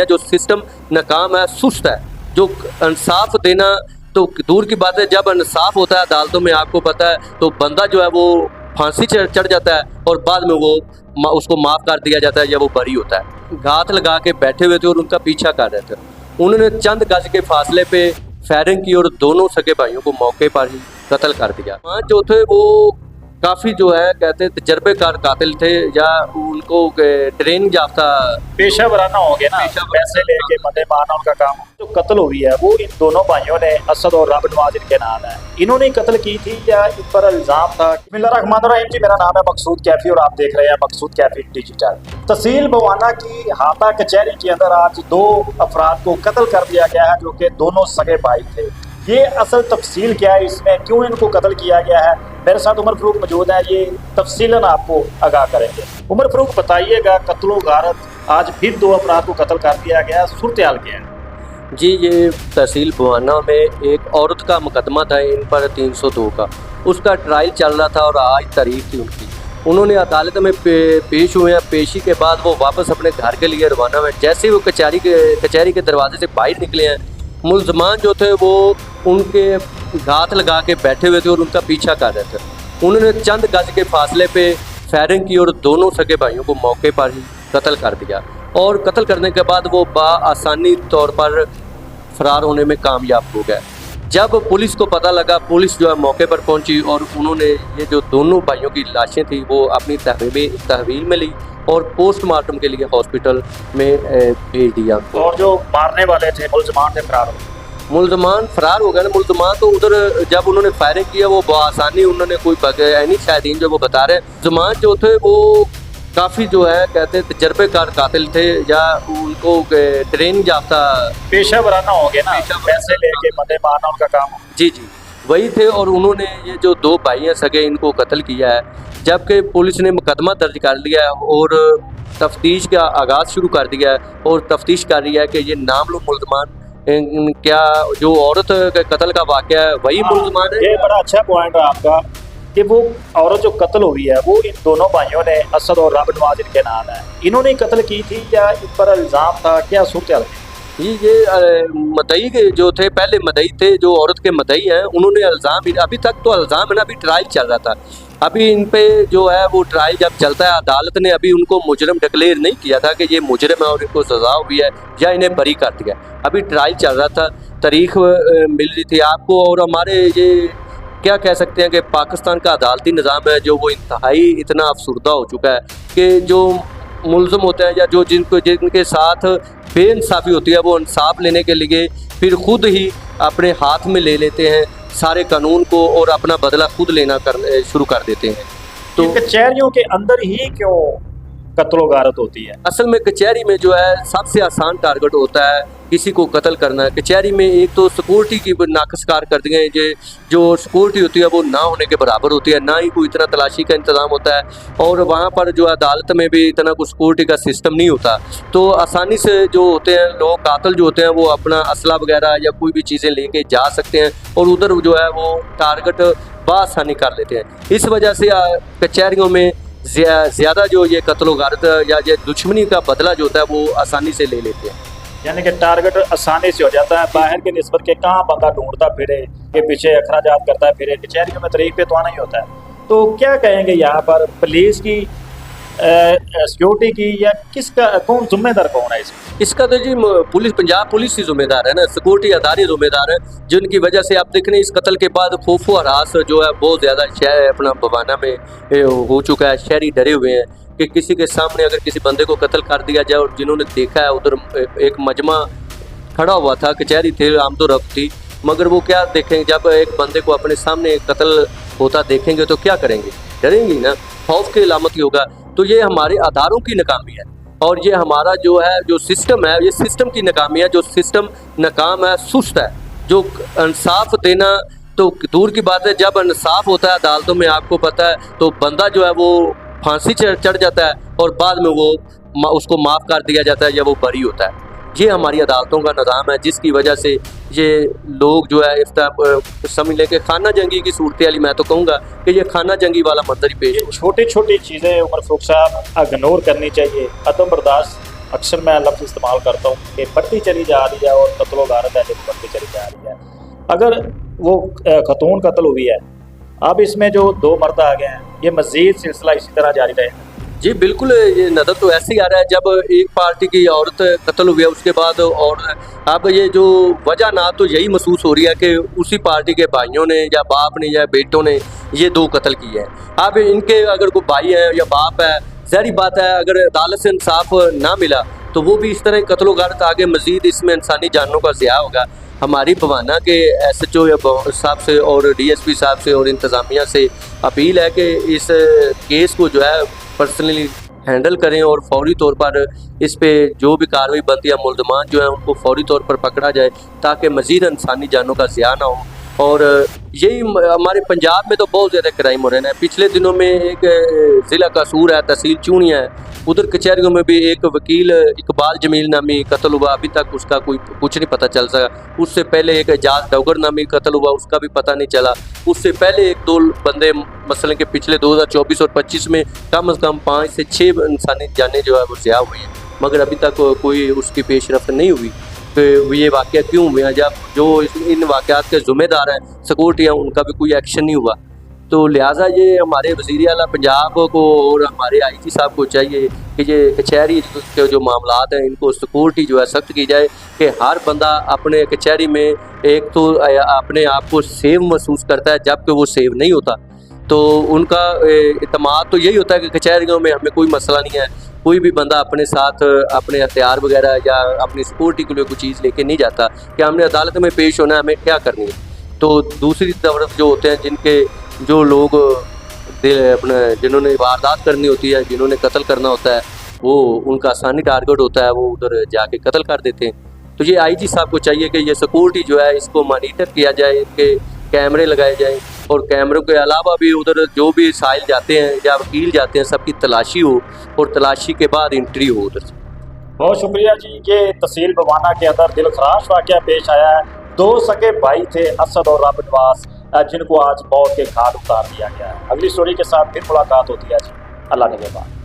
जो सिस्टम नाकाम है, सुस्त है। जो इंसाफ देना तो दूर की बात है, जब इंसाफ होता है अदालतों में आपको पता है तो बंदा जो है वो फांसी चढ़ जाता है और बाद में वो उसको माफ़ कर दिया जाता है या वो बरी होता है। घात लगा के बैठे हुए थे और उनका पीछा कर रहे थे। उन्होंने चंद गज के फासले पे फायरिंग की और दोनों सगे भाइयों को मौके पर ही कत्ल कर दिया। जो थे वो काफ़ी जो है कहते हैं तजर्बेकार कातिल थे या उनको ट्रेनिंग याफ्ता पेशा वराना हो गया ना, पैसे लेके बंदे मारना उनका काम। जो कत्ल हुई है वो इन दोनों भाइयों ने, असद और रब नवाज इनके नाम है, इन्होंने ही कत्ल की थी या इन पर इल्जाम था? बिस्मिल्लाहिर्रहमानिर्रहीम जी, मेरा नाम है मकसूद कैफी और आप देख रहे हैं मकसूद कैफी डिजिटल। तहसील बवाना की हाता कचहरी के अंदर आज दो अफराद को कत्ल कर दिया गया है जो कि दोनों सगे भाई थे। ये असल तफसील क्या है, इसमें क्यों इनको कत्ल किया गया है, मेरे साथ उमर फरूक मौजूद है, ये तफसीलन आपको आगाह करेंगे। उमर फरूक बताइएगा, कत्लो गारत आज फिर दो अपराध को कत्ल कर दिया गया, सूरत हाल क्या है? जी, ये तहसील बवाना में एक औरत का मुकदमा था इन पर 302 का, उसका ट्रायल चल रहा था और आज तारीख थी उनकी। उन्होंने अदालत में पेश हुए हैं। पेशी के बाद वो वापस अपने घर के लिए रवाना हुए। जैसे वो कचहरी के दरवाजे से बाहर निकले हैं, मुल्ज़मान जो थे वो उनके घात लगा के बैठे हुए थे और उनका पीछा कर रहे थे। उन्होंने चंद गज के फासले पे फायरिंग की और दोनों सगे भाइयों को मौके पर ही कत्ल कर दिया। और कत्ल करने के बाद वो आसानी तौर पर फरार होने में कामयाब हो गए। जब पुलिस को पता लगा, पुलिस जो है मौके पर पहुंची और उन्होंने ये जो दोनों भाइयों की लाशें थी वो अपनी तहवील में ली और पोस्टमार्टम के लिए हॉस्पिटल में भेज दिया। और जो मारने वाले थे मुल्ज़मान थे फरार हो गए? मुल्ज़मान फरार हो गए ना। मुल्ज़मान तो उधर जब उन्होंने फायरिंग किया वो आसानी उन्होंने कोई नहीं शायदीन जो वो बता रहे हैं। मुल्ज़मान जो थे वो काफ़ी जो है कहते हैं तजर्बेकार कातिल थे या उनको ट्रेनिंग याफ्ता पेशा वराना हो गया ना, पैसे लेके बंदे मारना उनका काम। जी, वही थे। और उन्होंने ये जो दो भाई हैं सगे, इनको कत्ल किया है। जबकि पुलिस ने मुकदमा दर्ज कर लिया है और तफ्तीश का आगाज़ शुरू कर दिया है और तफ्तीश कर रही है कि ये नामलूम मुल्ज़मान क्या जो औरत के कत्ल का वाक़या है वही मुल्ज़मान है। ये बड़ा अच्छा पॉइंट है आपका कि वो औरत जो कत्ल हुई है वो इन दोनों भाइयों ने, असद और रब नवाज इनके नाम है, इन्होंने कत्ल की थी या इन पर इल्ज़ाम था, क्या सूरत हाल है? ये मदई के जो थे, पहले मदई थे, जो औरत के मदई हैं, उन्होंने इल्ज़ाम, अभी तक तो इल्ज़ाम है ना, अभी ट्रायल चल रहा था। अभी इन पे जो है वो ट्रायल जब चलता है, अदालत ने अभी उनको मुजरिम डिक्लेयर नहीं किया था कि ये मुजरिम है और इनको सज़ा हुई है या इन्हें बरी कर दिया। अभी ट्रायल चल रहा था, तारीख मिल रही थी आपको। और हमारे ये क्या कह सकते हैं कि पाकिस्तान का अदालती निज़ाम है जो वो इंतहाई इतना अफसुर्दा हो चुका है कि जो मुल्ज़म होते हैं या जो जिनके साथ बेइंसाफ़ी होती है वो इंसाफ लेने के लिए फिर खुद ही अपने हाथ में ले लेते हैं सारे कानून को और अपना बदला खुद लेना शुरू कर देते हैं। तो कचहरियों के अंदर ही क्यों कत्लो गारत होती है? असल में कचहरी में जो है सबसे आसान टारगेट होता है किसी को कत्ल करना है। कचहरी में एक तो सिक्योरिटी की नाकसकार कर दी है, जो सिक्योरिटी होती है वो ना होने के बराबर होती है, ना ही कोई इतना तलाशी का इंतज़ाम होता है और वहाँ पर जो अदालत में भी इतना कुछ सिक्योरिटी का सिस्टम नहीं होता। तो आसानी से जो होते हैं लोग, कातिल जो होते हैं, वो अपना असला वगैरह या कोई भी चीज़ें लेके जा सकते हैं और उधर जो है वो टारगेट बआसानी कर लेते हैं। इस वजह से कचहरियों में ज़्यादा जो ये कत्लो गारत या ये दुश्मनी का बदला जो होता है वो आसानी से ले लेते हैं। यानी कि टारगेट आसानी से हो जाता है, बाहर के निस्बत के कहाँ बंदा ढूंढता फिरे, के पीछे अखराजात करता फिरे, कचहरियों में तरीक पे तो आना ही होता है। तो क्या कहेंगे यहाँ पर, पुलिस की सिक्योरिटी की या किसका, कौन जिम्मेदार कौन है इसका? तो जी पुलिस, पंजाब पुलिस ही जिम्मेदार है ना, सिक्योरिटी अदारे जिम्मेदार है, जिनकी वजह से आप देख रहे हैं इस कत्ल के बाद खौफ व हरास जो है बहुत ज़्यादा शहर अपना बवाना में हो चुका है। शहरी डरे हुए हैं कि किसी के सामने अगर किसी बंदे को कत्ल कर दिया जाए। और जिन्होंने देखा है उधर एक मजमा खड़ा हुआ था, कचहरी थे, आमदोरफ्त थी, मगर वो क्या देखेंगे जब एक बंदे को अपने सामने कत्ल होता देखेंगे तो क्या करेंगे? डरेंगे ना, खौफ की अलामत ही होगा। तो ये हमारे अदारों की नाकामी है और ये हमारा जो है जो सिस्टम है, ये सिस्टम की नाकामी है। जो सिस्टम नाकाम है, सुस्त है। जो इंसाफ देना तो दूर की बात है, जब इंसाफ होता है अदालतों में आपको पता है तो बंदा जो है वो फांसी चढ़ जाता है और बाद में वो उसको माफ़ कर दिया जाता है या वो बरी होता है। ये हमारी अदालतों का निज़ाम है जिसकी वजह से ये लोग जो है समझ लें कि खाना जंगी की सूरत वाली, मैं तो कहूँगा कि ये खाना जंगी वाला मंजर ही पेश। छोटी छोटी चीज़ें उमर फरूक साहब इग्नोर करनी चाहिए, अदम बर्दाश्त अक्सर मैं लफ्ज़ इस्तेमाल करता हूँ कि बढ़ती चली जा रही है और कत्लो गारत है जो बढ़ती चली जा रही है। अगर वो खतून कत्ल हुई है, अब इसमें जो 2 मर्द आ गए हैं, ये मज़ीद सिलसिला इसी तरह जारी रहेगा। जी बिल्कुल, ये नज़र तो ऐसे ही आ रहा है जब एक पार्टी की औरत कत्ल हुई है उसके बाद, और अब ये जो वजह ना तो यही महसूस हो रही है कि उसी पार्टी के भाइयों ने या बाप ने या बेटों ने ये 2 कत्ल किए हैं। अब इनके अगर कोई भाई है या बाप है, ज़ाहिर बात है अगर अदालत से इंसाफ ना मिला तो वो भी इस तरह कत्लो गारत आगे मज़ीद इसमें इंसानी जानों का ज़िया होगा। हमारी भवाना के SHO साहब से और DSP साहब से और इंतज़ामिया से अपील है कि इस केस को जो है पर्सनली हैंडल करें और फौरी तौर पर इस पे जो भी कार्रवाई बनती है, मुल्ज़मान जो है उनको फौरी तौर पर पकड़ा जाए ताकि मज़ीद इंसानी जानों का ज़िया ना हो। और यही हमारे पंजाब में तो बहुत ज़्यादा क्राइम हो रहे हैं। पिछले दिनों में एक ज़िला कसूर है, तहसील चूनिया है, उधर कचहरियों में भी एक वकील इकबाल जमील नामी कत्ल हुआ, अभी तक उसका कुछ नहीं पता चल सका। उससे पहले एक एजाज डोगर नामी कत्ल हुआ, उसका भी पता नहीं चला। उससे पहले 1-2 बंदे मसलन के पिछले 2024 और 25 में कम से कम 5 से 6 इंसानी जानें जो है वो ज़िया हुई हैं, मगर अभी तक कोई उसकी पेशरफ्त नहीं हुई। तो ये वाक़या क्यों हुआ, जब जो इन वाक़यात के ज़िम्मेदार हैं सिक्योरिटी हैं उनका भी कोई एक्शन नहीं हुआ। तो लिहाजा ये हमारे वज़ीर आला पंजाब को और हमारे IG साहब को चाहिए कि ये कचहरी के जो मामलात हैं इनको सिक्योरिटी जो है सख्त की जाए कि हर बंदा अपने कचहरी में एक तो अपने आप को सेफ महसूस करता है, जबकि वो सेफ नहीं होता। तो उनका इत्मीनान तो यही होता है कि कचहरियों में हमें कोई मसला नहीं है, कोई भी बंदा अपने साथ अपने हथियार वगैरह या अपनी सिक्योरिटी के लिए कोई चीज़ लेके नहीं जाता कि हमने अदालत में पेश होना है, हमें क्या करनी है। तो दूसरी तरफ जो होते हैं जिनके जो लोग अपने जिन्होंने वारदात करनी होती है, जिन्होंने कत्ल करना होता है, वो उनका आसानी टारगेट होता है, वो उधर जाके कत्ल कर देते हैं। तो ये IG साहब को चाहिए कि ये सिक्योरिटी जो है इसको मॉनिटर किया जाए, इनके कैमरे लगाए जाएँ और कैमरों के अलावा भी उधर जो भी साहिल जाते हैं या वकील जाते हैं सबकी तलाशी हो और तलाशी के बाद एंट्री हो उधर से। बहुत शुक्रिया जी। ये तहसील बवाना के अंदर दिलखराश वाक़या पेश आया है। 2 सगे भाई थे, असद और रब नवाज, जिनको आज मौत के घाट उतार दिया गया है। अगली स्टोरी के साथ फिर मुलाकात होती है जी। अल्लाह निगहबान।